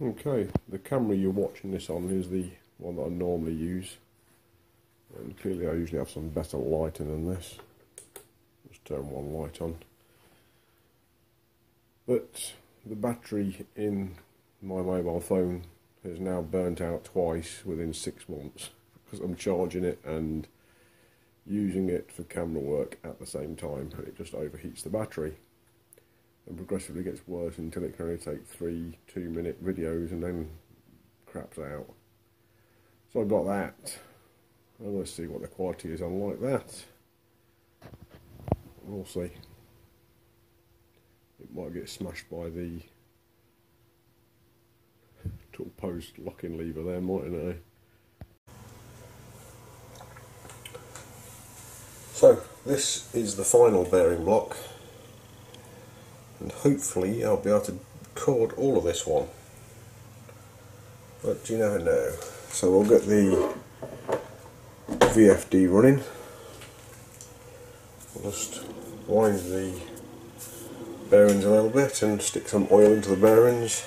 Okay, the camera you're watching this on is the one that I normally use, and clearly I usually have some better lighting than this. Just turn one light on. But the battery in my mobile phone has now burnt out twice within 6 months because I'm charging it and using it for camera work at the same time, and it just overheats the battery and progressively gets worse until it can only take 3 2-minute videos and then craps out. So I got that, and let's see what the quality is unlike that. We'll see. It might get smashed by the tool post locking lever there, mightn't it? So this is the final bearing block, and hopefully I'll be able to record all of this one, but you never know. So we'll get the VFD running. We'll just wind the bearings a little bit and stick some oil into the bearings.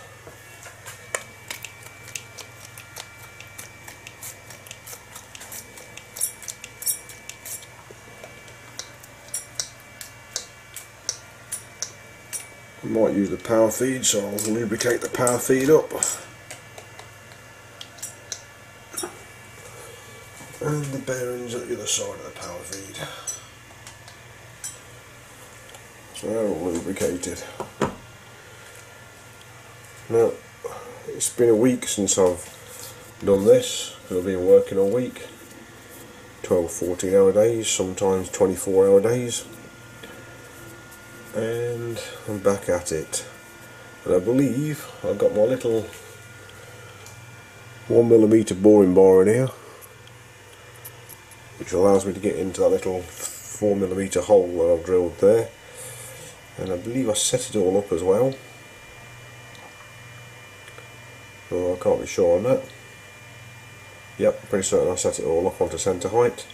I might use the power feed, so I'll lubricate the power feed up. And the bearings at the other side of the power feed. So they're all lubricated. Now, it's been a week since I've done this, because I've been working all week. 12, 14 hour days, sometimes 24 hour days. And I'm back at it, and I believe I've got my little 1mm boring bar in here, which allows me to get into that little 4mm hole that I've drilled there, and I believe I set it all up as well, so I can't be sure on that. Yep, pretty certain I set it all up onto centre height.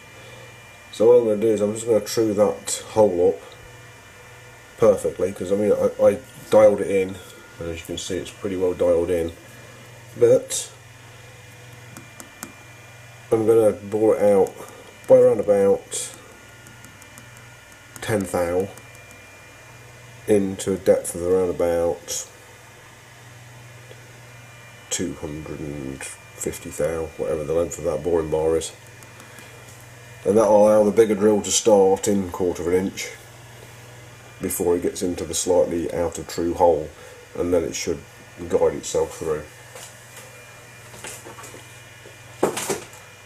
So what I'm going to do is I'm just going to true that hole up perfectly, because I mean I dialed it in, and as you can see it's pretty well dialed in, but I'm going to bore it out by around about 10 thou into a depth of around about 250 thou, whatever the length of that boring bar is, and that will allow the bigger drill to start in 1/4 of an inch before it gets into the slightly out of true hole, and then it should guide itself through.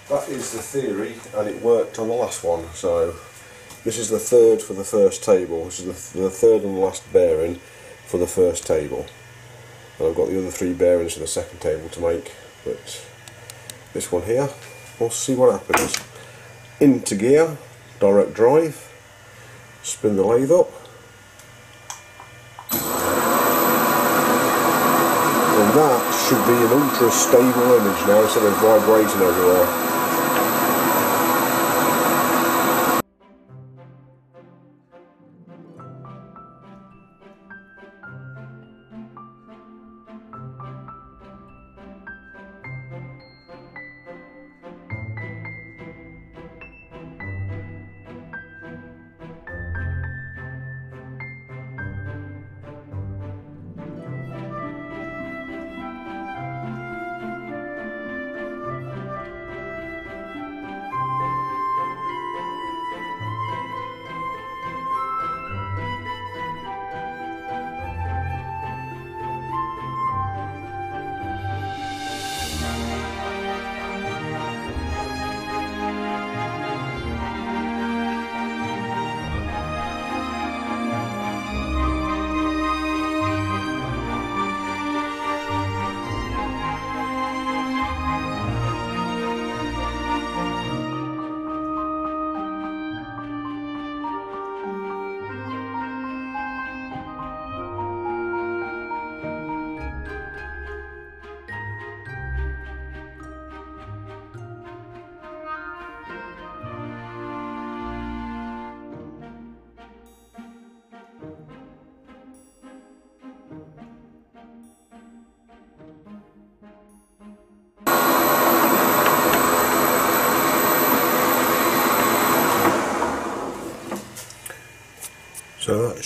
That is the theory, and it worked on the last one. So this is the third for the first table. This is the third and last bearing for the first table, and I've got the other 3 bearings for the second table to make, but this one here, we'll see what happens. Into gear, direct drive, spin the lathe up, and that should be an ultra stable image now instead of vibrating everywhere.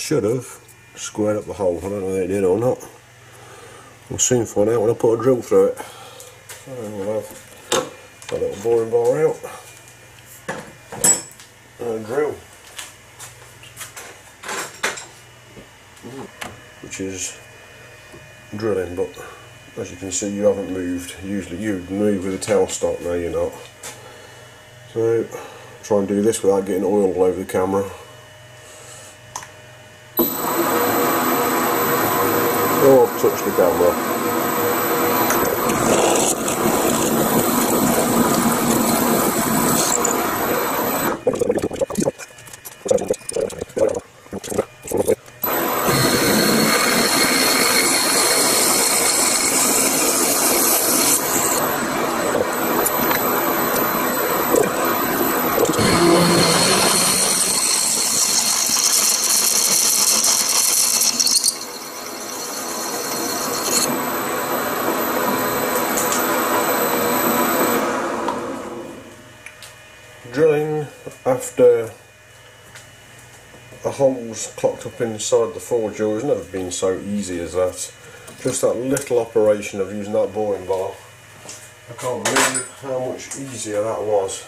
should have squared up the hole. I don't know whether it did or not. We'll soon find out when I put a drill through it. So we'll have a little boring bar out and a drill, which is drilling, but as you can see you haven't moved. Usually you'd move with a tailstock, now you're not. So try and do this without getting oil all over the camera. Oh, I've touched the camera. Drilling after a hole's clocked up inside the forge has never been so easy as that. Just that little operation of using that boring bar. I can't believe how much easier that was.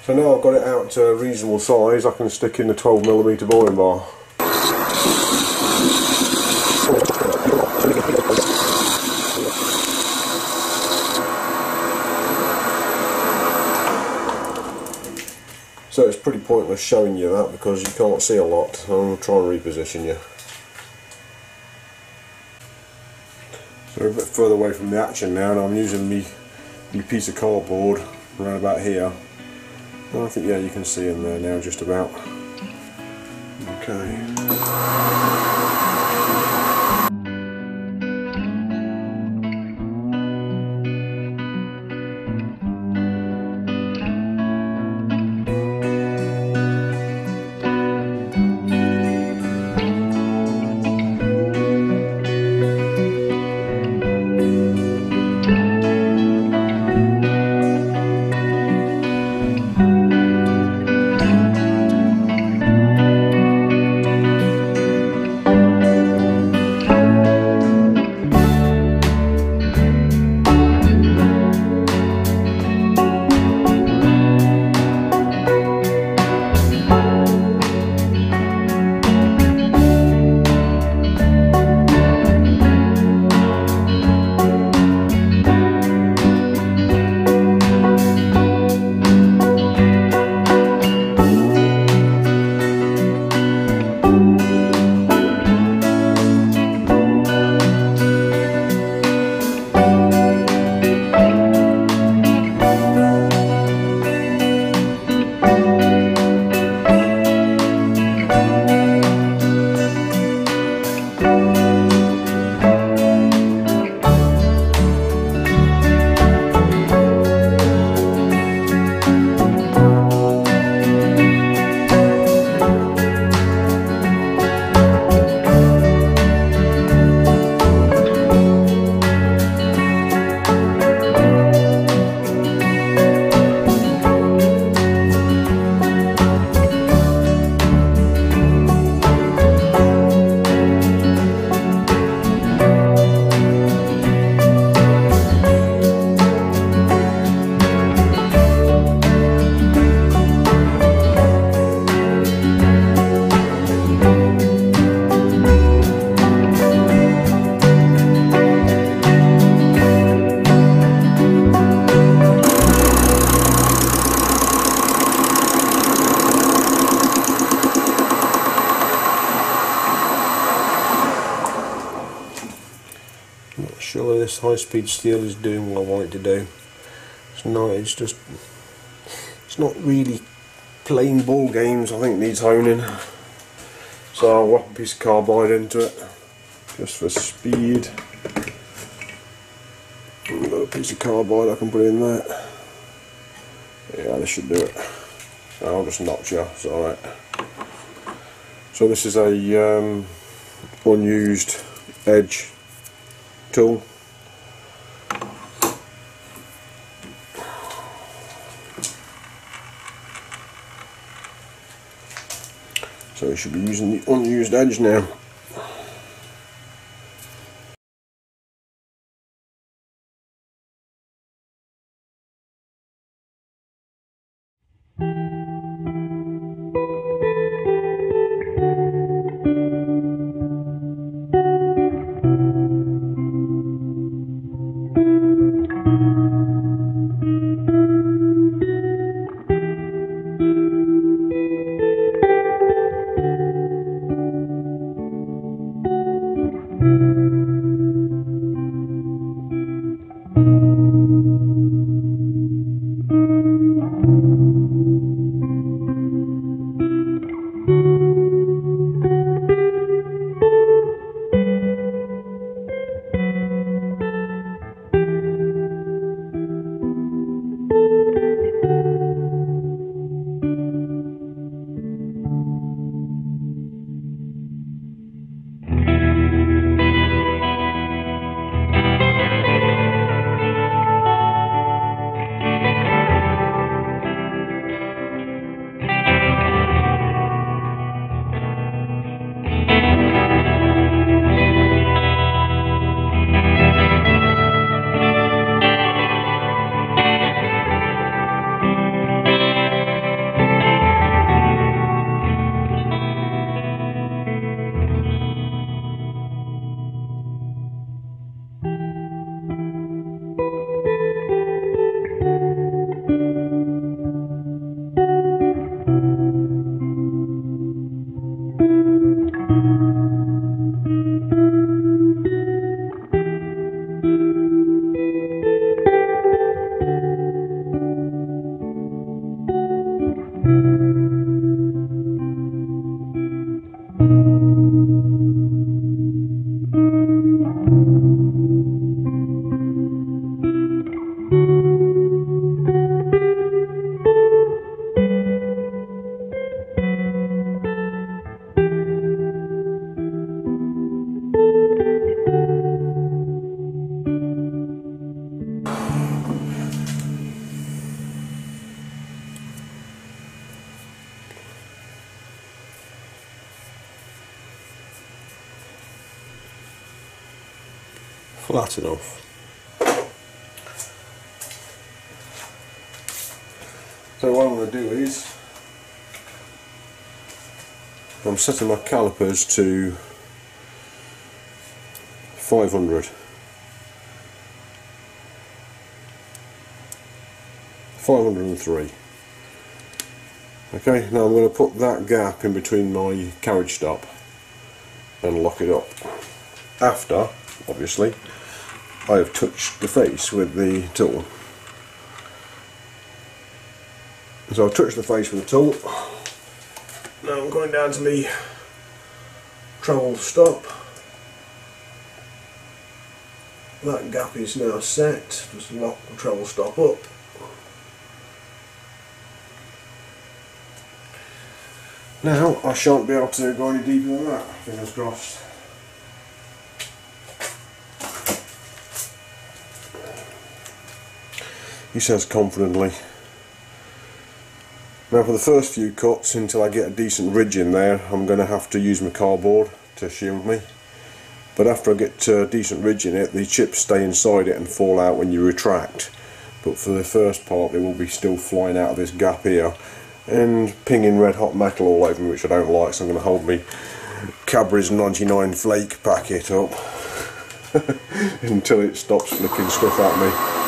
So now I've got it out to a reasonable size, I can stick in the 12mm boring bar. So it's pretty pointless showing you that because you can't see a lot. I'll try and reposition you. So we're a bit further away from the action now, and I'm using my piece of cardboard around about here. And I think, yeah, you can see in there now just about. Okay. Not sure this high-speed steel is doing what I want it to do. It's not really playing ball games. I think it needs honing. So I'll whack a piece of carbide into it just for speed. I've got a piece of carbide I can put in there. Yeah, this should do it. I'll just notch you, it's alright. So this is a unused edge tool. So should be using the unused edge now. Flat enough. So what I'm going to do is I'm setting my calipers to 500. 503. Okay, now I'm going to put that gap in between my carriage stop and lock it up. After, obviously, I have touched the face with the tool. So I've touched the face with the tool. Now I'm going down to my travel stop. That gap is now set. Just lock the travel stop up. Now I shan't be able to go any deeper than that, fingers crossed. He says confidently. Now for the first few cuts, until I get a decent ridge in there, I'm going to have to use my cardboard to shield me. But after I get a decent ridge in it, the chips stay inside it and fall out when you retract. But for the first part, they will be still flying out of this gap here and pinging red hot metal all over me, which I don't like, so I'm going to hold me Cadbury's 99 flake packet up until it stops flicking stuff at me.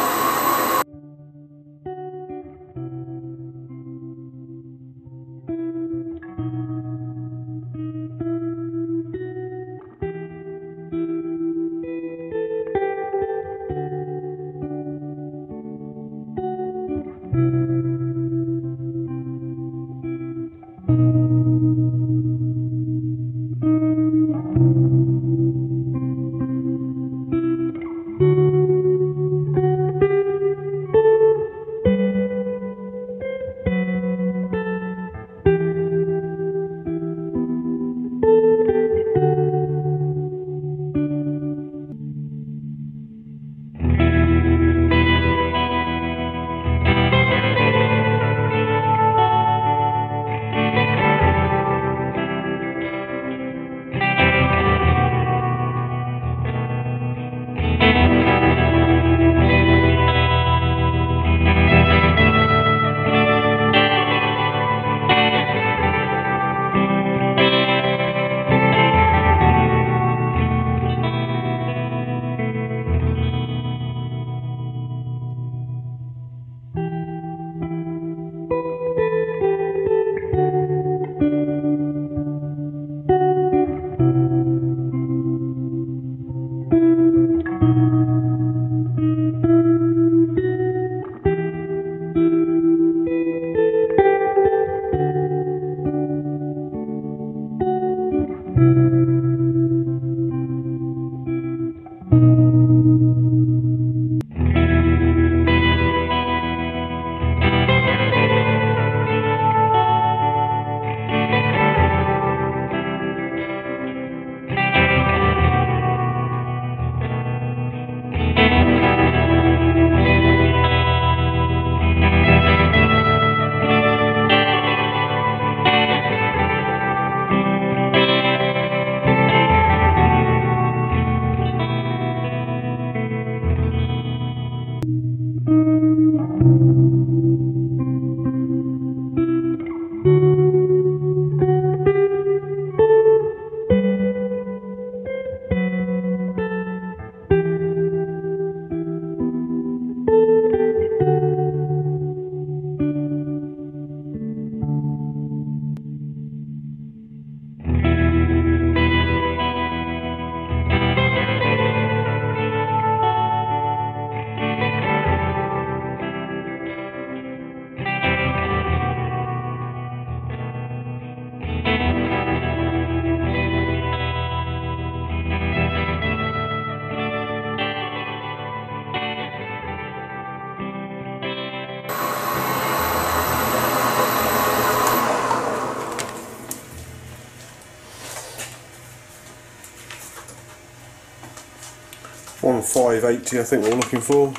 1580 I think we're looking for.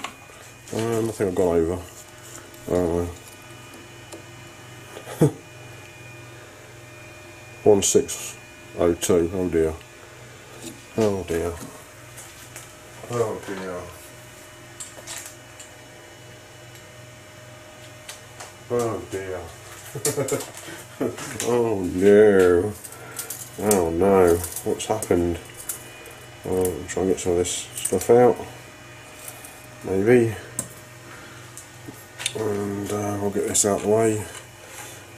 I think I've gone over. I don't know. 1602, oh dear. Oh dear. Oh dear. Oh dear. Oh no. Oh no. What's happened? I'm trying to get some of this stuff out. Maybe. And we'll get this out of the way.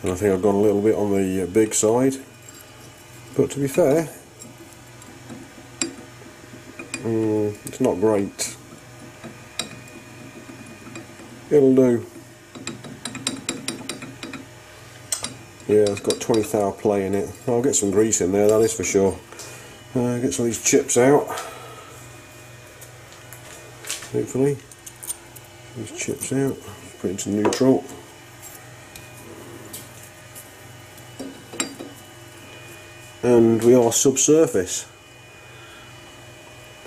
And I think I've gone a little bit on the big side. But to be fair, it's not great. It'll do. Yeah, it's got 20 thou play in it. I'll get some grease in there, that is for sure. Get some of these chips out. Hopefully. These chips out. Put it into neutral. And we are subsurface.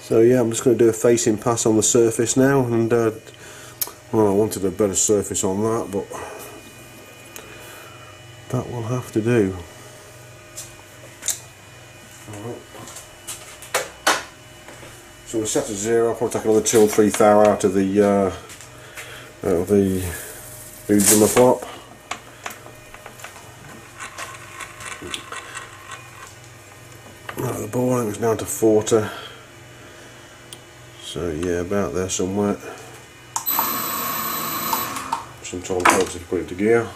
So yeah, I'm just going to do a facing pass on the surface now, and well, I wanted a better surface on that, but that will have to do. Alright. So we're set to 0. I'll probably take another 2 or 3 thou out of the leads in the flop. Right, the boiling is down to 40. So yeah, about there somewhere. Sometimes helps if you put it to gear.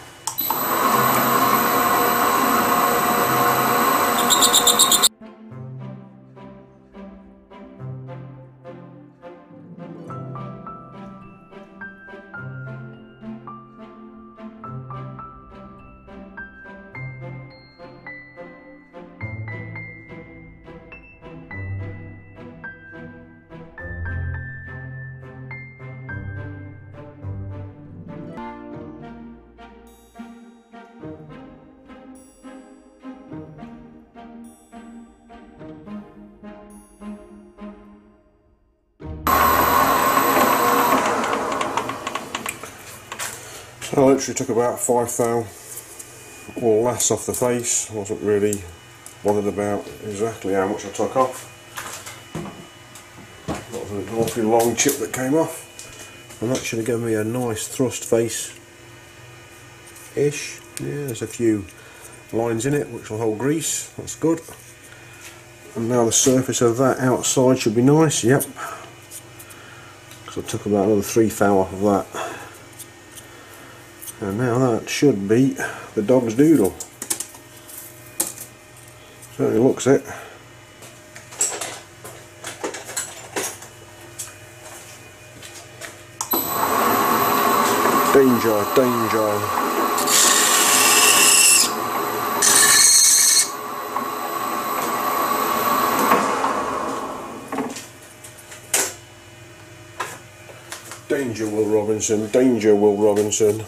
I literally took about 5 thou or less off the face. I wasn't really bothered about exactly how much I took off. That was an awfully long chip that came off, and that should have given me a nice thrust face ish. Yeah, there's a few lines in it which will hold grease, that's good. And now the surface of that outside should be nice, yep. Because I took about another 3 thou off of that. And now that should be the dog's doodle. Certainly looks it. Danger, danger. Danger, Will Robinson, danger, Will Robinson.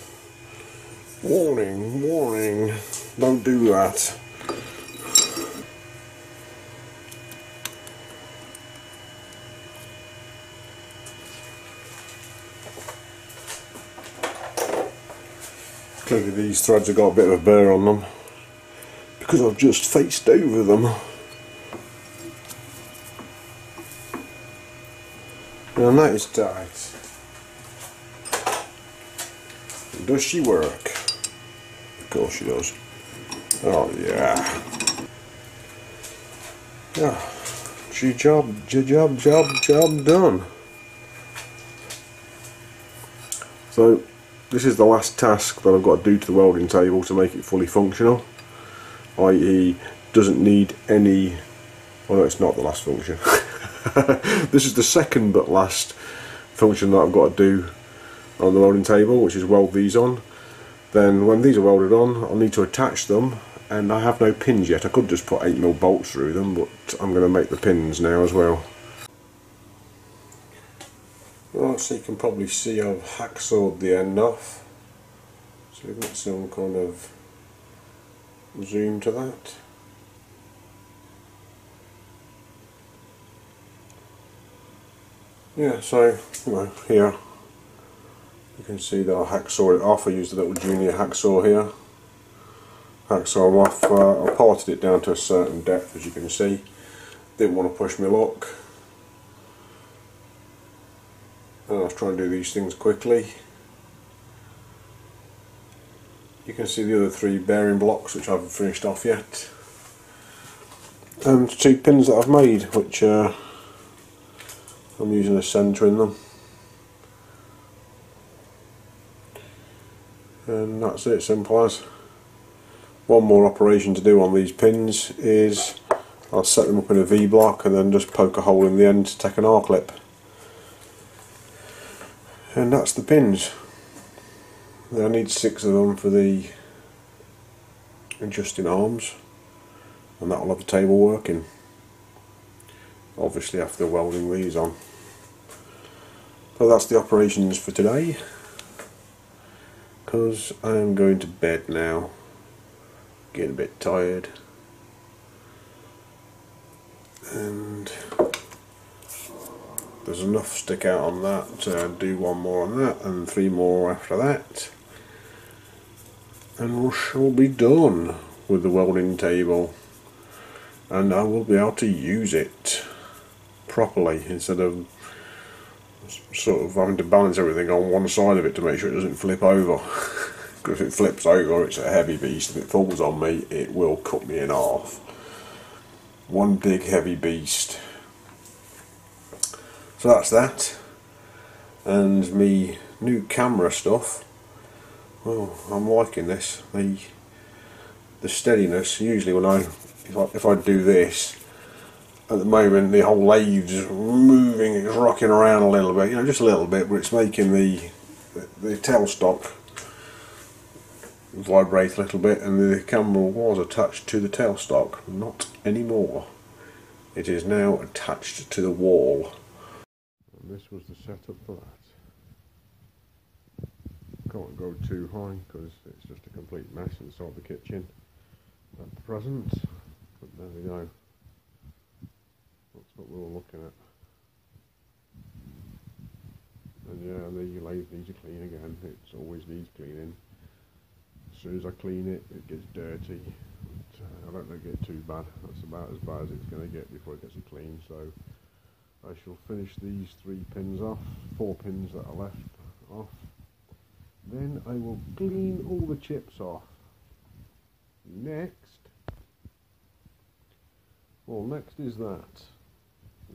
Warning, warning, don't do that. Clearly these threads have got a bit of a burr on them because I've just faced over them. And that is tight. Does she work? Of course she does. Oh yeah. Yeah. Job done. So this is the last task that I've got to do to the welding table to make it fully functional. i.e. doesn't need any... well, no, it's not the last function. This is the second but last function that I've got to do on the welding table, which is weld these on. Then when these are welded on, I'll need to attach them, and I have no pins yet. I could just put 8mm bolts through them, but I'm going to make the pins now as well. Right, so you can probably see I've hacksawed the end off. So we've got some kind of zoom to that. Yeah, so here you can see that I hacksaw it off. I used a little junior hacksaw here. Hacksaw off. I parted it down to a certain depth, as you can see. Didn't want to push my luck. And I was trying to do these things quickly. You can see the other 3 bearing blocks which I haven't finished off yet. And 2 pins that I've made, which I'm using a centre in them. And that's it, simple as. One more operation to do on these pins is I'll set them up in a V-block and then just poke a hole in the end to take an R-clip. And that's the pins. I need 6 of them for the adjusting arms, and that will have the table working. Obviously after welding these on. So that's the operations for today, because I am going to bed now, getting a bit tired, and there's enough stick out on that to do 1 more on that and 3 more after that, and we shall be done with the welding table, and I will be able to use it properly instead of sort of having to balance everything on one side of it to make sure it doesn't flip over. Because if it flips over, it's a heavy beast. If it falls on me, it will cut me in half. One big heavy beast. So that's that. And me new camera stuff. Well, I'm liking this. The steadiness. Usually when if I do this, at the moment the whole lathe's moving, it's rocking around a little bit, just a little bit, but it's making the tailstock vibrate a little bit, and the camera was attached to the tailstock. Not anymore. It is now attached to the wall. And this was the setup for that. Can't go too high because it's just a complete mess inside the kitchen at present, but there we go. That's what we're all looking at. And yeah, the lathe needs a clean again. It always needs cleaning. As soon as I clean it, it gets dirty. But, I don't let it get too bad. That's about as bad as it's going to get before it gets it clean. So I shall finish these 3 pins off, 4 pins that are left off. Then I will clean all the chips off. Next is that.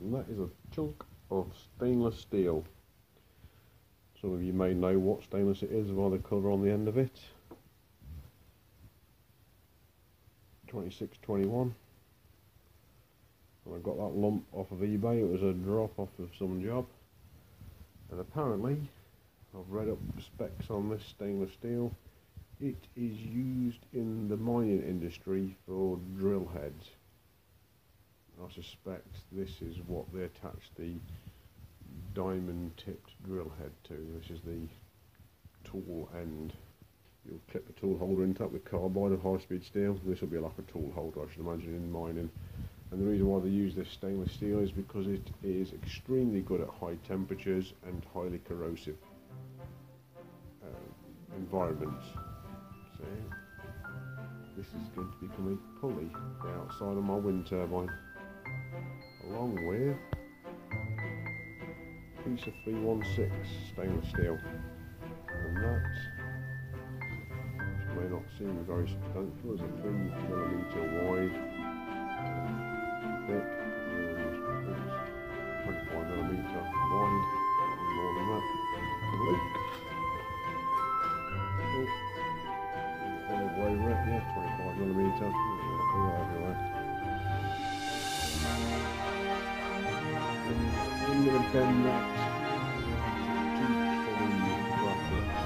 And that is a chunk of stainless steel. Some of you may know what stainless it is by the colour on the end of it. 2621. And I got that lump off of eBay. It was a drop off of some job. And apparently, I've read up the specs on this stainless steel. It is used in the mining industry for drill heads. I suspect this is what they attach the diamond tipped drill head to. This is the tool end. You'll clip the tool holder into that with carbide or high speed steel. This will be like a tool holder, I should imagine, in mining. And the reason why they use this stainless steel is because it is extremely good at high temperatures and highly corrosive environments. So this is going to become a pulley for outside of my wind turbine, along with a piece of 316 stainless steel, and that, which may not seem very substantial, is a 3mm wide, thick, and 25mm wide, and more than that. Luke. All the way around, yeah, 25mm. I'm going to bend that to fully brackets.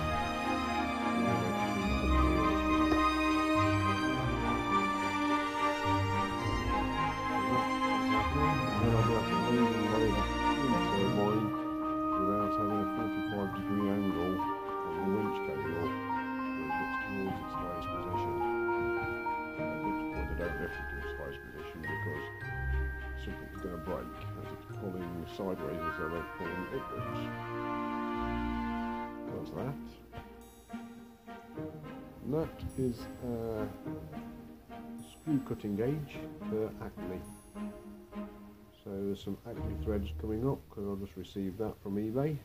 Then I'll be able to lean and lower the turbine without having a 45-degree angle on the winch cable when it gets towards its highest position. At which point I don't lift it to its highest position because something's going to break as it's pulling going sideways as I like pulling upwards. That's that. And that is a screw cutting gauge for acne. So there's some acne threads coming up because I just received that from eBay.